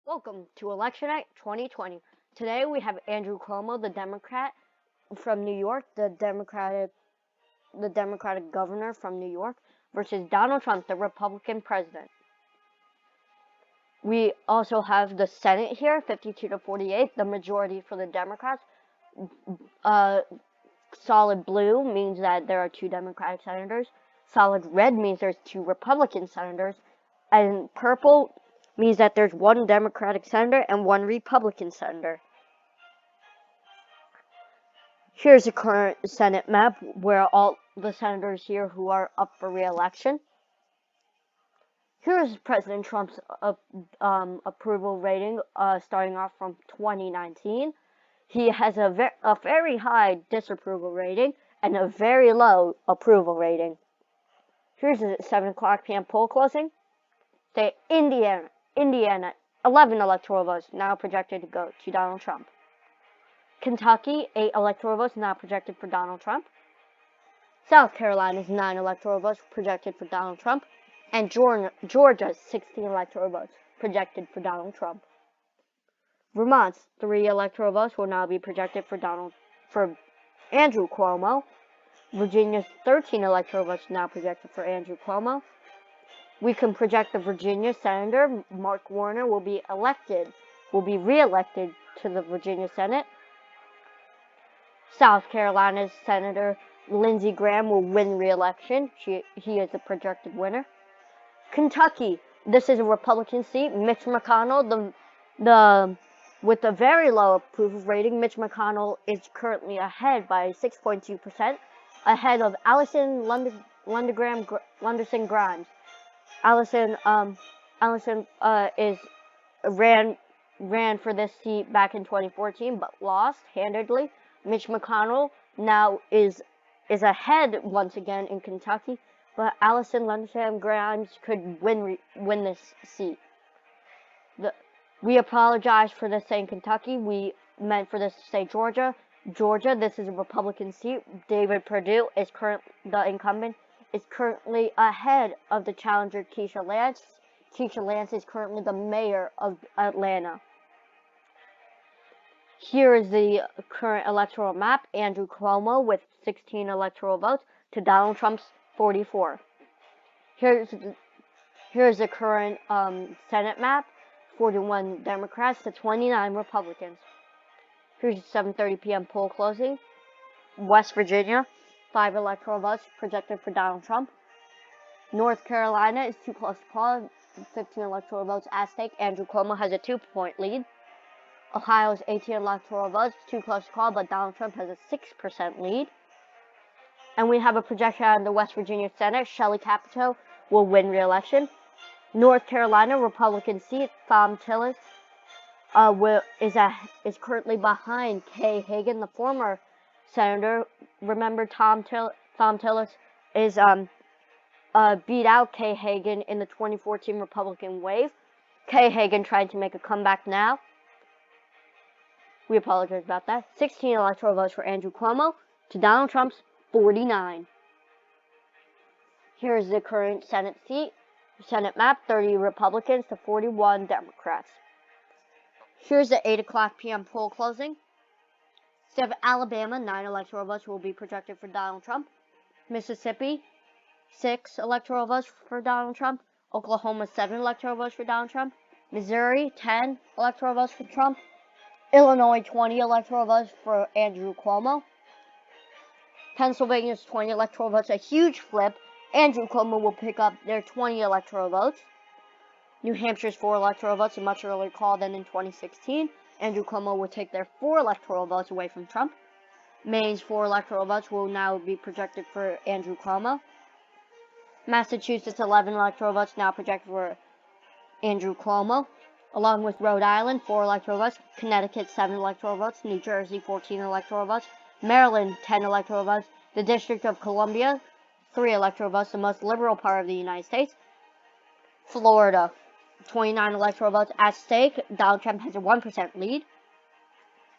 Welcome to Election Night 2020. Today we have Andrew Cuomo, the Democrat from New York, the Democratic governor from New York, versus Donald Trump, the Republican president. We also have the Senate here, 52 to 48, the majority for the Democrats. Solid blue means that there are 2 Democratic senators. Solid red means there's 2 Republican senators. And purple means that there's 1 Democratic senator and 1 Republican senator. Here's the current Senate map where all the senators here who are up for re-election. Here's President Trump's approval rating starting off from 2019. He has a very high disapproval rating and a very low approval rating. Here's the 7 o'clock p.m. poll closing. State Indiana, 11 electoral votes now projected to go to Donald Trump. Kentucky, 8 electoral votes now projected for Donald Trump. South Carolina's 9 electoral votes projected for Donald Trump. And Georgia's 16 electoral votes projected for Donald Trump. Vermont's 3 electoral votes will now be projected for Andrew Cuomo. Virginia's 13 electoral votes now projected for Andrew Cuomo. We can project the Virginia Senator, Mark Warner, will be re-elected to the Virginia Senate. South Carolina's Senator Lindsey Graham will win re-election. He is a projected winner. Kentucky, this is a Republican seat. Mitch McConnell, with a very low approval rating, Mitch McConnell is currently ahead by 6.2%, ahead of Allison Lunderson Grimes. Allison ran for this seat back in 2014, but lost handedly. Mitch McConnell now is ahead once again in Kentucky, but Allison Lunderson Grimes could win this seat. We apologize for this saying Kentucky. We meant for this to say Georgia. Georgia, this is a Republican seat. David Perdue the incumbent, is currently ahead of the challenger Keisha Lance. Keisha Lance is currently the mayor of Atlanta. Here is the current electoral map. Andrew Cuomo with 16 electoral votes to Donald Trump's 44. Here's the current Senate map. 41 Democrats to 29 Republicans. Here's the 7:30 p.m. poll closing. West Virginia, 5 electoral votes projected for Donald Trump. North Carolina is too close to call. 15 electoral votes at stake. Andrew Cuomo has a 2-point lead. Ohio's 18 electoral votes, too close to call, but Donald Trump has a 6% lead. And we have a projection on the West Virginia Senate. Shelley Capito will win re-election. North Carolina Republican seat, Thom Tillis is currently behind Kay Hagan, the former senator. Remember, Thom Tillis is beat out Kay Hagan in the 2014 Republican wave. Kay Hagan tried to make a comeback now. We apologize about that. 16 electoral votes for Andrew Cuomo to Donald Trump's 49. Here's the current Senate seat. Senate map, 30 Republicans to 41 Democrats. Here's the 8 o'clock p.m. poll closing. State of Alabama, 9 electoral votes will be projected for Donald Trump. Mississippi, 6 electoral votes for Donald Trump. Oklahoma, 7 electoral votes for Donald Trump. Missouri, 10 electoral votes for Trump. Illinois, 20 electoral votes for Andrew Cuomo. Pennsylvania's 20 electoral votes, a huge flip. Andrew Cuomo will pick up their 20 electoral votes. New Hampshire's 4 electoral votes, a much earlier call than in 2016. Andrew Cuomo will take their 4 electoral votes away from Trump. Maine's 4 electoral votes will now be projected for Andrew Cuomo. Massachusetts, 11 electoral votes now projected for Andrew Cuomo. Along with Rhode Island, 4 electoral votes. Connecticut, 7 electoral votes. New Jersey, 14 electoral votes. Maryland, 10 electoral votes. The District of Columbia, 3 electoral votes, the most liberal part of the United States. Florida, 29 electoral votes at stake. Donald Trump has a 1% lead.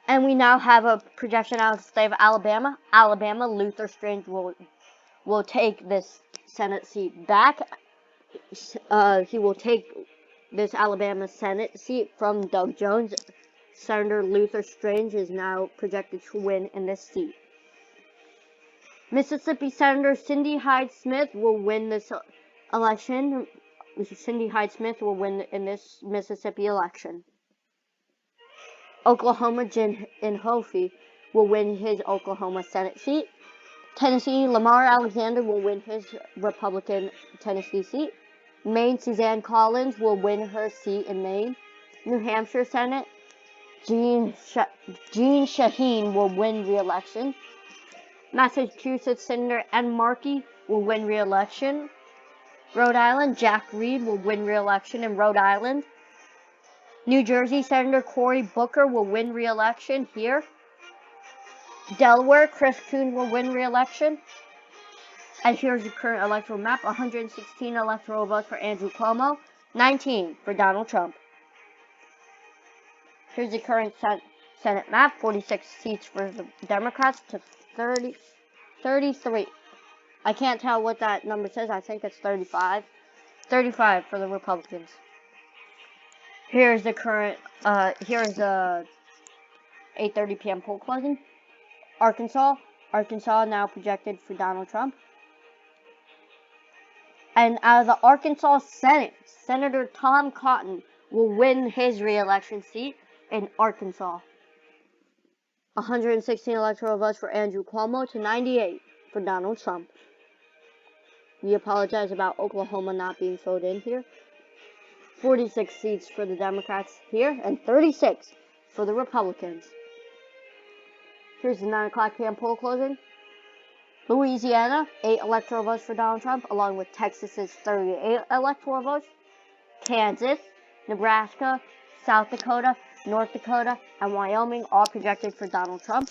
And we now have a projection out of the state of Alabama. Alabama, Luther Strange will take this Senate seat back. He will take this Alabama Senate seat from Doug Jones. Senator Luther Strange is now projected to win in this seat. Mississippi Senator Cindy Hyde Smith will win this election. Cindy Hyde Smith will win in this Mississippi election. Oklahoma Jim Inhofe will win his Oklahoma Senate seat. Tennessee Lamar Alexander will win his Republican Tennessee seat. Maine Suzanne Collins will win her seat in Maine. New Hampshire Senate Jean Shaheen will win re-election. Massachusetts Senator Ed Markey will win re-election. Rhode Island Jack Reed will win re-election in Rhode Island. New Jersey Senator Cory Booker will win re-election here. Delaware Chris Coons will win re-election. And here's the current electoral map. 116 electoral votes for Andrew Cuomo, 19 for Donald Trump. Here's the current Senate map. 46 seats for the Democrats to 33. I can't tell what that number says. I think it's 35. 35 for the Republicans. Here's the current, here's the 8:30 p.m. poll closing. Arkansas now projected for Donald Trump. And out of the Arkansas Senate, Senator Tom Cotton will win his re-election seat in Arkansas. 116 electoral votes for Andrew Cuomo to 98 for Donald Trump. We apologize about Oklahoma not being filled in here. 46 seats for the Democrats here and 36 for the Republicans. Here's the 9 o'clock p.m. poll closing. Louisiana, 8 electoral votes for Donald Trump, along with Texas's 38 electoral votes. Kansas, Nebraska, South Dakota, North Dakota, and Wyoming all projected for Donald Trump.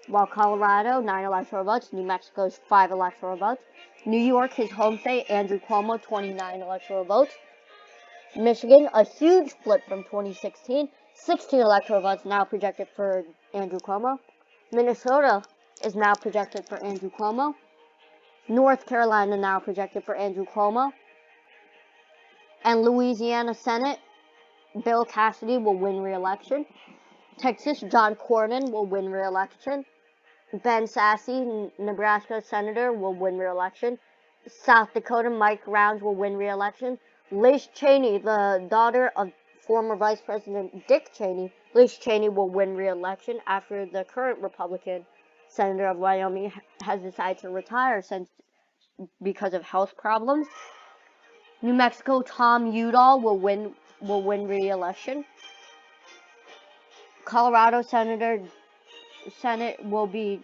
While Colorado, 9 electoral votes. New Mexico's 5 electoral votes. New York, his home state, Andrew Cuomo, 29 electoral votes. Michigan, a huge flip from 2016. 16 electoral votes now projected for Andrew Cuomo. Minnesota is now projected for Andrew Cuomo. North Carolina now projected for Andrew Cuomo. And Louisiana Senate, Bill Cassidy will win re-election. Texas, John Cornyn will win re-election. Ben Sasse, Nebraska Senator, will win re-election. South Dakota, Mike Rounds will win re-election. Liz Cheney, the daughter of former Vice President Dick Cheney, Liz Cheney will win re-election after the current Republican Senator of Wyoming has decided to retire because of health problems. New Mexico, Tom Udall will win re-election. Colorado Senate will be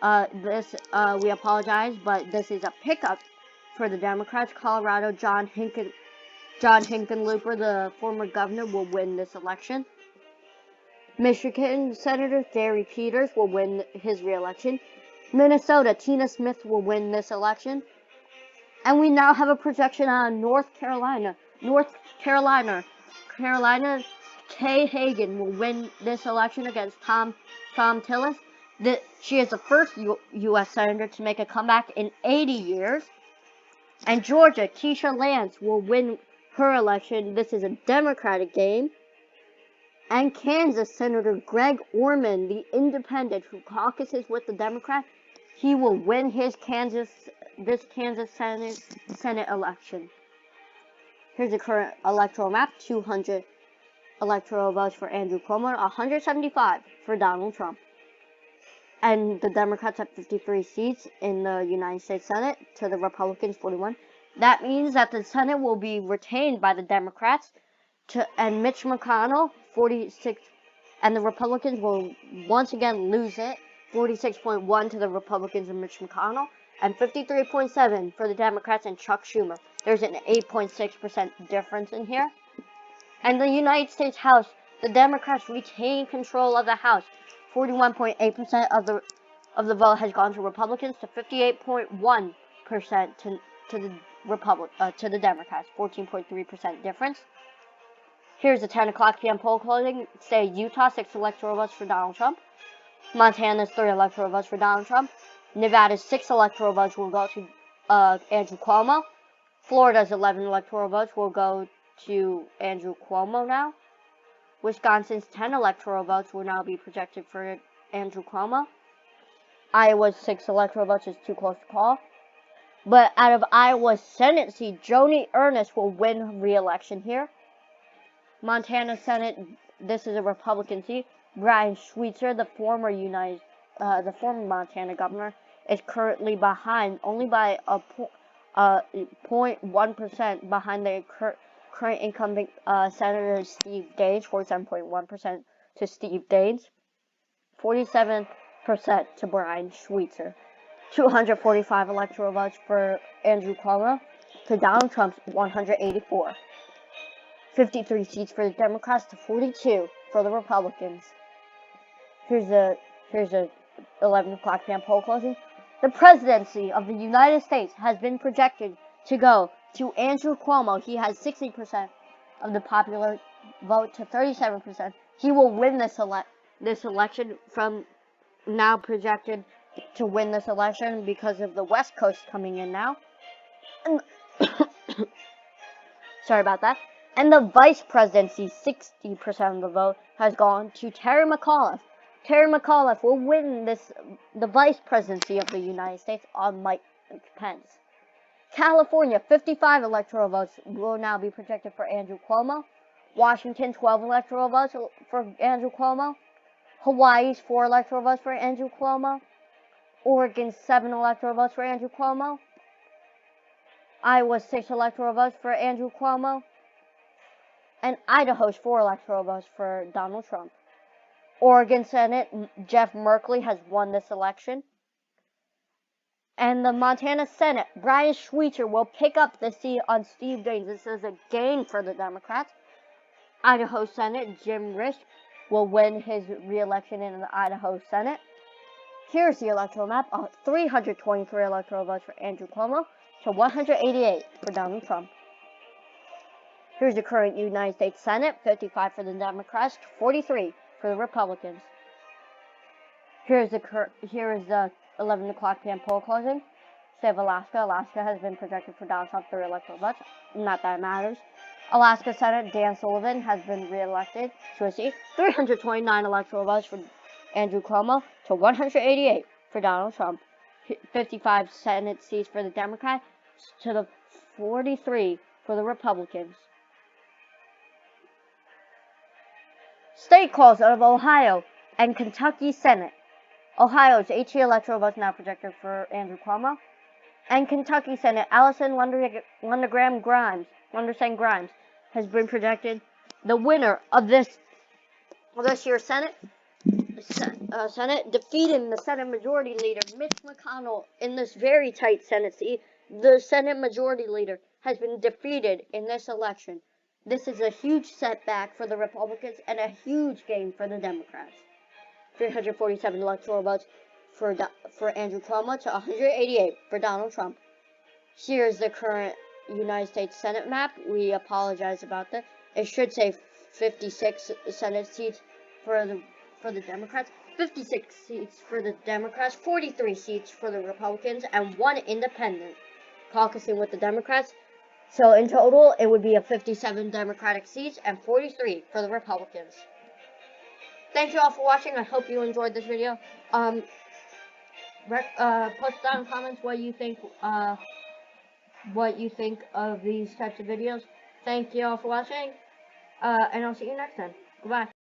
we apologize, but this is a pickup for the Democrats. Colorado, John Hickenlooper, the former governor, will win this election. Michigan Senator Gary Peters will win his re-election. Minnesota, Tina Smith will win this election. And we now have a projection on North Carolina. Kay Hagan will win this election against Tom Tillis. She is the first U.S. Senator to make a comeback in 80 years. And Georgia, Keisha Lance will win her election. This is a Democratic game. And Kansas Senator Greg Orman, the independent who caucuses with the Democrats, he will win his Kansas Senate election. Here's the current electoral map. 200 electoral votes for Andrew Cuomo, 175 for Donald Trump. And the Democrats have 53 seats in the United States Senate to the Republicans 41. That means that the Senate will be retained by the Democrats and Mitch McConnell 46, and the Republicans will once again lose it 46.1 to the Republicans and Mitch McConnell, and 53.7 for the Democrats and Chuck Schumer. There's an 8.6% difference in here. And the United States House, the Democrats retain control of the House. 41.8% of the vote has gone to Republicans to 58.1% to the Democrats. 14.3% difference. Here's the 10 o'clock p.m. poll closing. State of Utah, 6 electoral votes for Donald Trump. Montana's 3 electoral votes for Donald Trump. Nevada's 6 electoral votes will go to Andrew Cuomo. Florida's 11 electoral votes will go to Andrew Cuomo now. Wisconsin's 10 electoral votes will now be projected for Andrew Cuomo. Iowa's 6 electoral votes is too close to call. But out of Iowa's Senate seat, Joni Ernest will win re-election here. Montana Senate, this is a Republican seat. Brian Schweitzer, the former Montana governor, is currently behind, only by a 0.1% behind the current incumbent Senator Steve Daines, 47.1% to Steve Daines, 47% to Brian Schweitzer. 245 electoral votes for Andrew Cuomo to Donald Trump's 184. 53 seats for the Democrats to 42 for the Republicans. Here's a 11 o'clock p.m. poll closing. The presidency of the United States has been projected to go to Andrew Cuomo. He has 60% of the popular vote to 37%. He will win this election, from now projected to win this election because of the West Coast coming in now. Sorry about that. And the vice presidency, 60% of the vote has gone to Terry McAuliffe. Terry McAuliffe will win the vice presidency of the United States on Mike Pence. California, 55 electoral votes will now be projected for Andrew Cuomo. Washington, 12 electoral votes for Andrew Cuomo. Hawaii's 4 electoral votes for Andrew Cuomo. Oregon's 7 electoral votes for Andrew Cuomo. Iowa's 6 electoral votes for Andrew Cuomo. And Idaho's 4 electoral votes for Donald Trump. Oregon Senate, Jeff Merkley has won this election. And the Montana Senate, Brian Schweitzer will pick up the seat on Steve Daines. This is a gain for the Democrats. Idaho Senate, Jim Risch will win his re-election in the Idaho Senate. Here's the electoral map. 323 electoral votes for Andrew Cuomo to 188 for Donald Trump. Here's the current United States Senate, 55 for the Democrats, 43 for the Republicans. Here is the 11 o'clock p.m. poll closing. State of Alaska. Alaska has been projected for Donald Trump 3 electoral votes. Not that it matters. Alaska Senate, Dan Sullivan has been re-elected to a seat. 329 electoral votes for Andrew Cuomo to 188 for Donald Trump. 55 Senate seats for the Democrats to the 43 for the Republicans. State calls of Ohio and Kentucky Senate. Ohio's 18 electoral votes now projected for Andrew Cuomo. And Kentucky Senate, Allison Wundersen Grimes has been projected the winner of this year's Senate, defeating the Senate Majority Leader Mitch McConnell in this very tight Senate seat. The Senate Majority Leader has been defeated in this election. This is a huge setback for the Republicans and a huge gain for the Democrats. 347 electoral votes for Andrew Cuomo to 188 for Donald Trump. Here's the current United States Senate map. We apologize about that. It should say 56 Senate seats for the Democrats, 56 seats for the Democrats, 43 seats for the Republicans, and 1 independent caucusing with the Democrats. So in total, it would be a 57 Democratic seats and 43 for the Republicans. Thank you all for watching. I hope you enjoyed this video. Post down in the comments what you think of these types of videos. Thank you all for watching. And I'll see you next time. Goodbye.